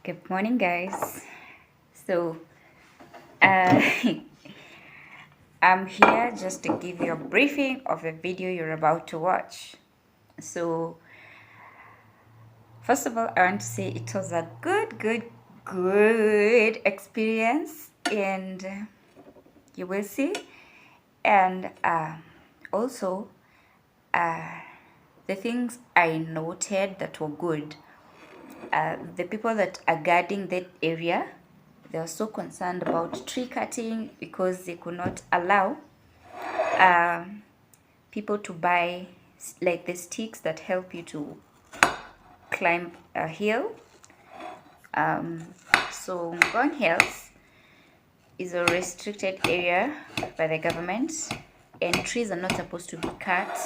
Good morning, guys. So, uh, I'm here just to give you a briefing of the video you're about to watch. So, first of all, I want to say it was a good experience, and you will see. And also, the things I noted that were good. The people that are guarding that area, they were so concerned about tree cutting because they could not allow people to buy like the sticks that help you to climb a hill. So NGONG Hills is a restricted area by the government, and trees are not supposed to be cut.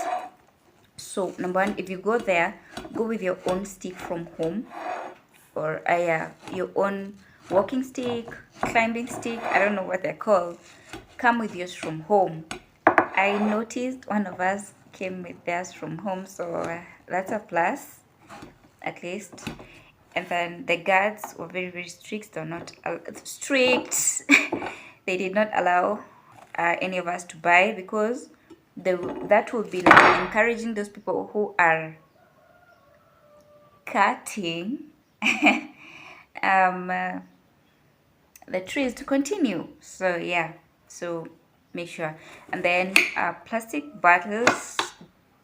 So number one, if you go there, go with your own stick from home, or your own walking stick, climbing stick, I don't know what they're called. Come with yours from home. I noticed one of us came with theirs from home, so that's a plus, at least. And then the guards were very strict. They're not strict. They did not allow any of us to buy, because that would be like encouraging those people who are cutting the trees to continue. So yeah, so make sure. And then plastic bottles,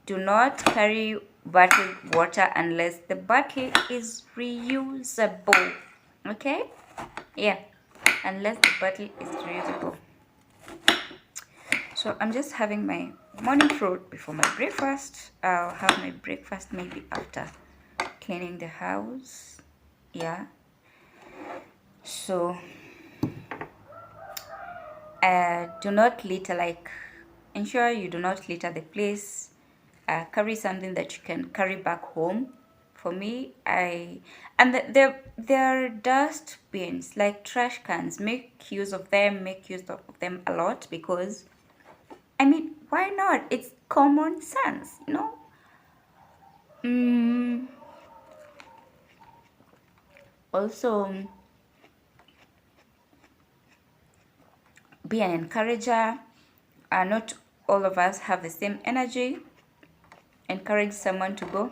do not carry bottled water unless the bottle is reusable. Okay, yeah, unless the bottle is reusable. So I'm just having my morning fruit before my breakfast. I'll have my breakfast maybe after cleaning the house. Yeah, so do not litter, like ensure you do not litter the place. Carry something that you can carry back home. For me, there are dust bins, like trash cans. Make use of them, a lot, because I mean, why not? It's common sense, you know. Also, be an encourager. Not all of us have the same energy. Encourage someone to go.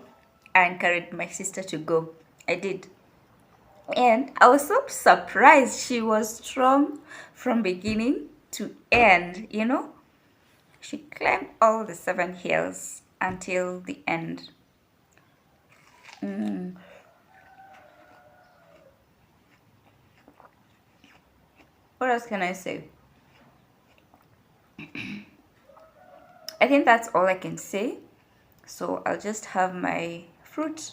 I encouraged my sister to go. I did. And I was so surprised. She was strong from beginning to end, you know. She climbed all the 7 hills until the end. What else can I say? I think that's all I can say. So I'll just have my fruit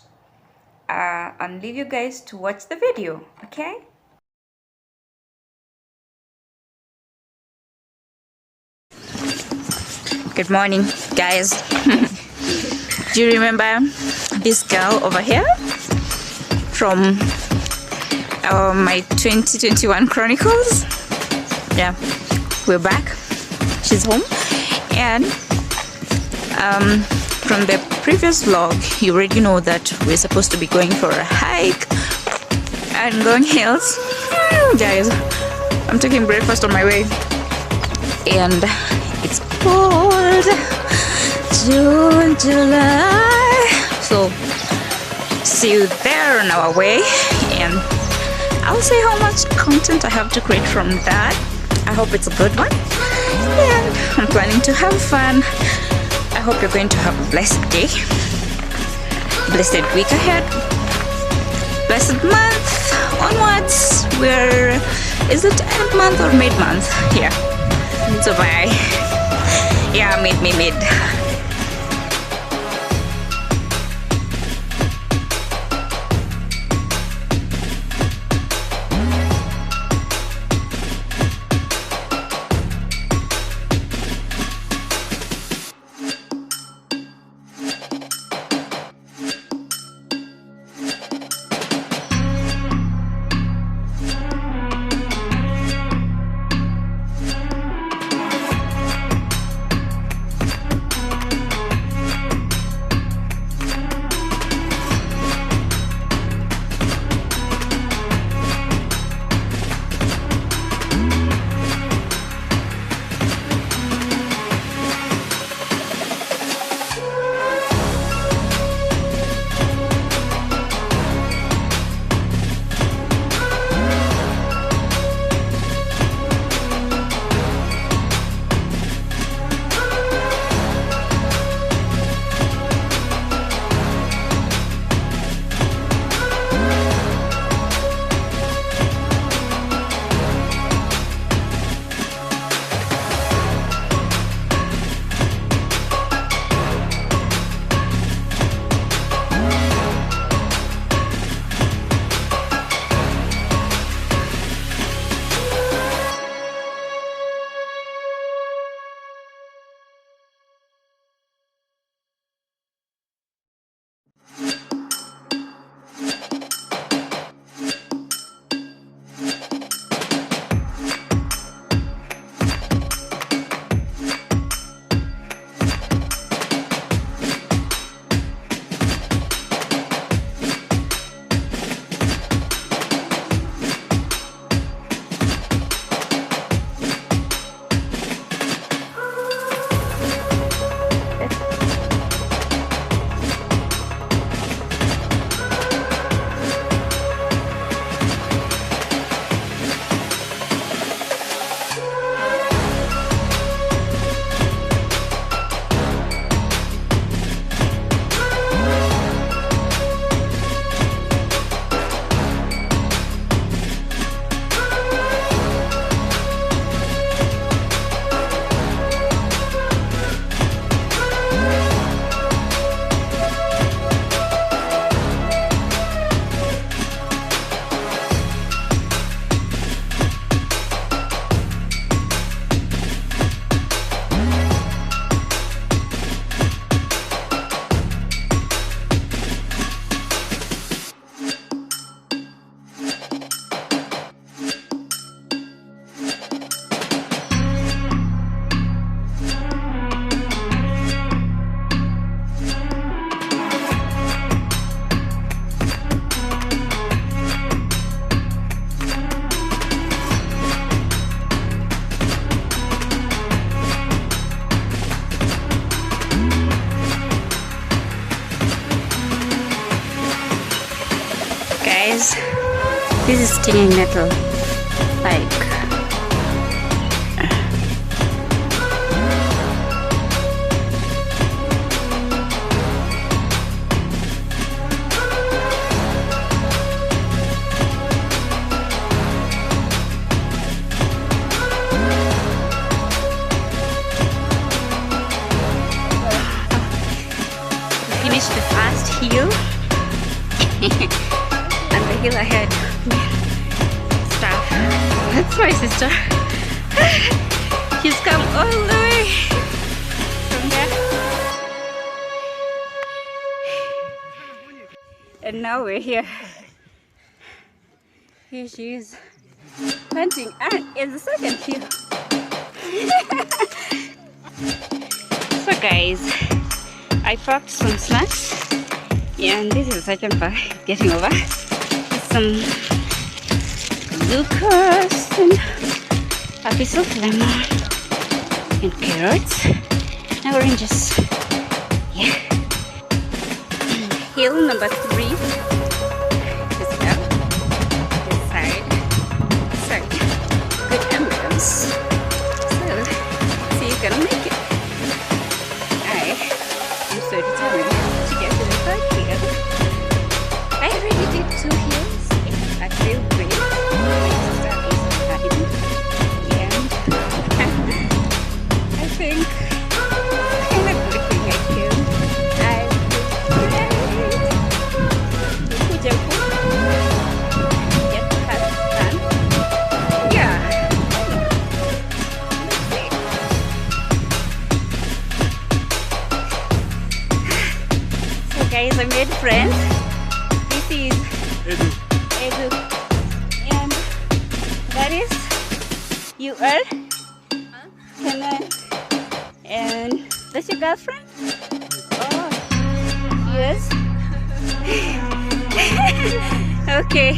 and leave you guys to watch the video, okay? Good morning, guys. Do you remember this girl over here from my 2021 Chronicles? Yeah, we're back. She's home. And from the previous vlog, you already know that we're supposed to be going for a hike and NGONG Hills. Guys, I'm taking breakfast on my way, and it's cold. June, July. So see you there on our way, and I'll see how much content I have to create from that. I hope it's a good one, and I'm planning to have fun. I hope you're going to have a blessed day, blessed week ahead, blessed month onwards. Is it end month or mid month? Yeah, so bye. Yeah, mid. guys, this is stinging nettle. Like, finish the first hill and the hill ahead. Stuff. That's my sister. She's come all the way from there. And now we're here. Here she is, hunting, and it's the second hill. So guys, I packed some snacks, and this is the second part getting over. Some glucose and a piece of lemon and carrots and oranges. Yeah. Hill number 3 is up this side. So good ambience. So see you can make it. I'm so determined to get to the third hill. I already did 2 hills. I feel great. I think I'm looking at you. I feel great. Get past sun. Yeah. So guys, I made friends. This is Edu. And that is you are Kenyan. And that's your girlfriend? Oh, yes. Okay,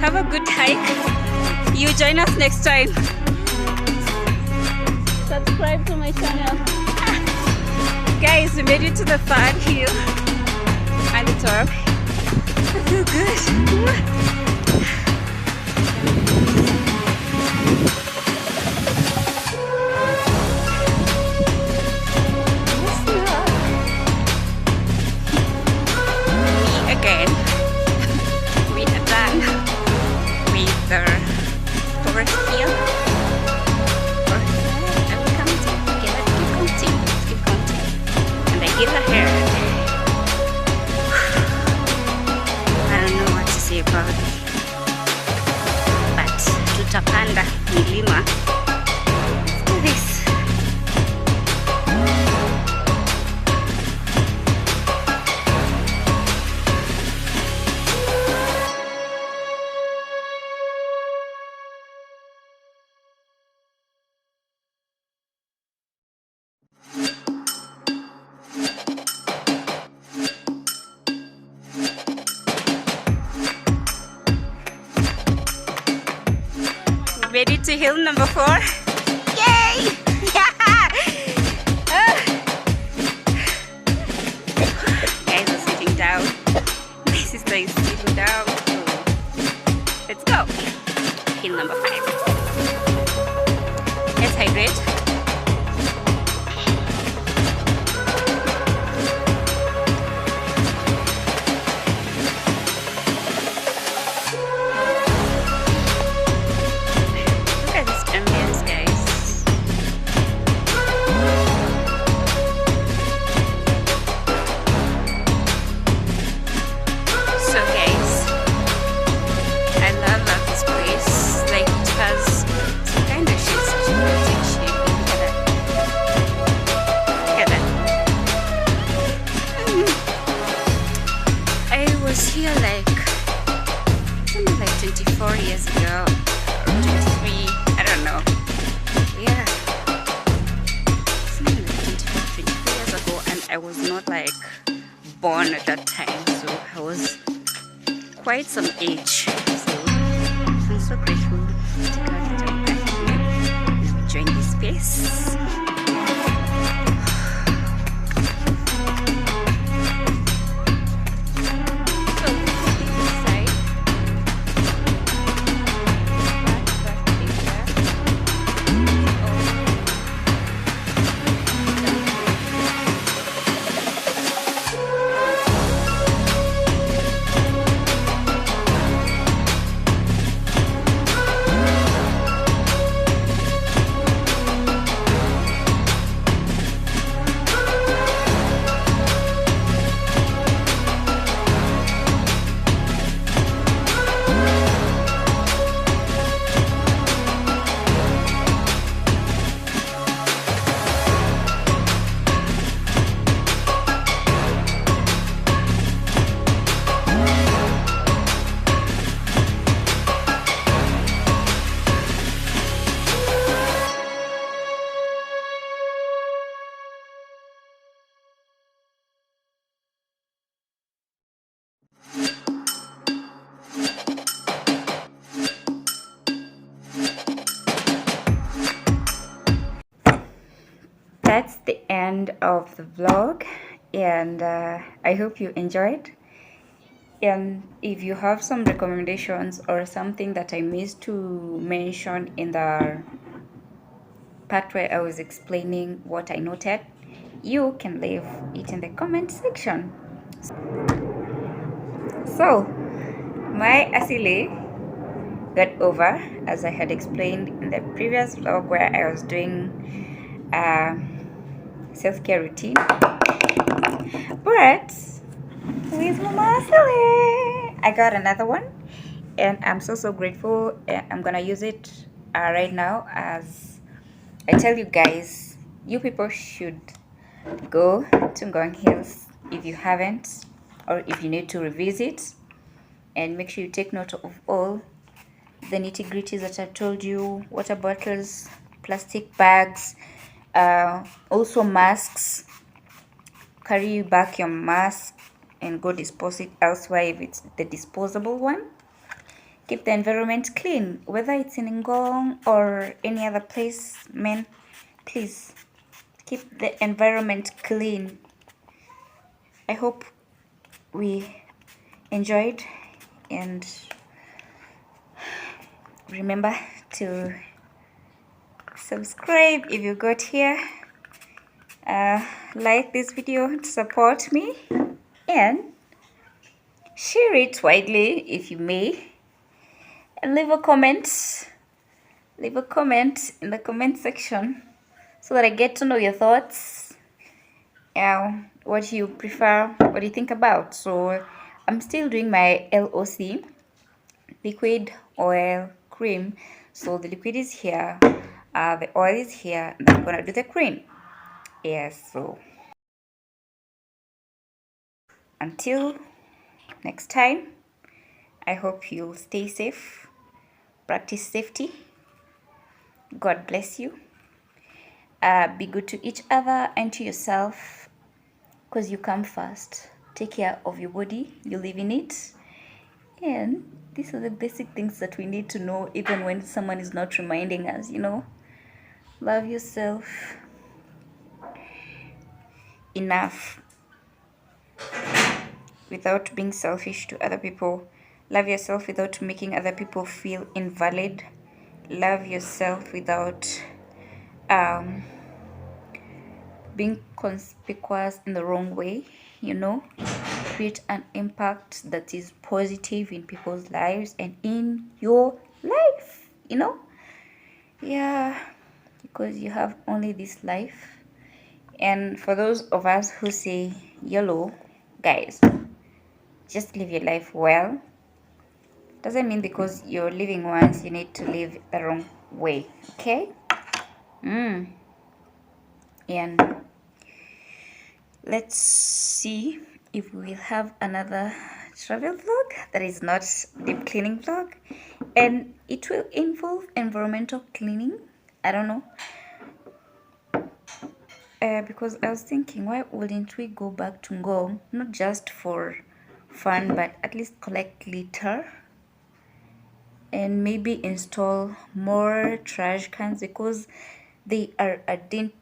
have a good hike. You join us next time. Subscribe to my channel. Guys, we made it to the third hill at the top. I feel good. Again, we are done with the forest hill. And we continue. Okay, let's keep continuing. And the hill ahead. I don't know what to say about it. But tutapanda milima. Let's do this. Made it to hill number 4. Yay! Guys are sitting down. My sister is sitting down. So let's go. Hill number 5. Let's hydrate. Here like something like 24 years ago or 23, I don't know. Yeah, something like 23 years ago, and I was not like born at that time, so I was quite some age. So I'm so grateful to God that I'm back here and enjoying this space. that's the end of the vlog, and I hope you enjoyed. And if you have some recommendations or something that I missed to mention in the part where I was explaining what I noted, you can leave it in the comment section. So my asile got over, as I had explained in the previous vlog where I was doing a self-care routine. But with Mama Asile, I got another one, and I'm so grateful. I'm gonna use it right now. As I tell you guys, you people should go to NGONG Hills if you haven't, or if you need to revisit, and make sure you take note of all the nitty-gritties that I told you: water bottles, plastic bags, also masks. Carry back your mask and go dispose it elsewhere if it's the disposable one. Keep the environment clean, whether it's in NGONG or any other place. Men, please keep the environment clean. I hope we enjoyed, and remember to subscribe if you got here. Like this video to support me, and share it widely if you may, and leave a comment in the comment section so that I get to know your thoughts, what you prefer, what you think about. So I'm still doing my LOC, liquid oil cream. So the liquid is here, the oil is here, and I'm gonna do the cream. Yes, so until next time, I hope you'll stay safe, practice safety. God bless you. Be good to each other and to yourself, because you come first. Take care of your body, you live in it. And these are the basic things that we need to know, even when someone is not reminding us, Love yourself enough without being selfish to other people. Love yourself without making other people feel invalid. Love yourself without being conspicuous in the wrong way. Create an impact that is positive in people's lives and in your life. Yeah, because you have only this life. And for those of us who say YOLO, guys, just live your life well. Doesn't mean because you're living once you need to live the wrong way. Okay? And let's see if we will have another travel vlog that is not deep cleaning vlog, and it will involve environmental cleaning. I don't know, because I was thinking, why wouldn't we go back to NGONG, not just for fun, but at least collect litter and maybe install more trash cans, because they are a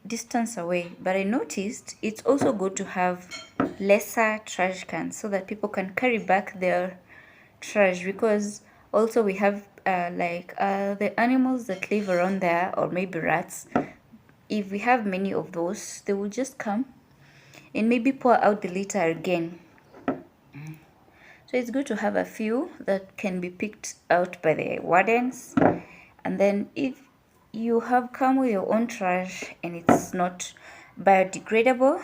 distance away. But I noticed it's also good to have lesser trash cans so that people can carry back their trash, because also we have the animals that live around there, or maybe rats. If we have many of those, they will just come and maybe pour out the litter again. So it's good to have a few that can be picked out by the wardens. And then if you have come with your own trash and it's not biodegradable,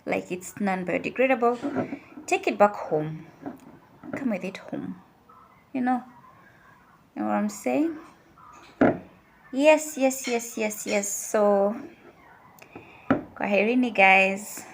like it's non-biodegradable, take it back home. Come with it home. You know what I'm saying? Yes. So kwaherini guys.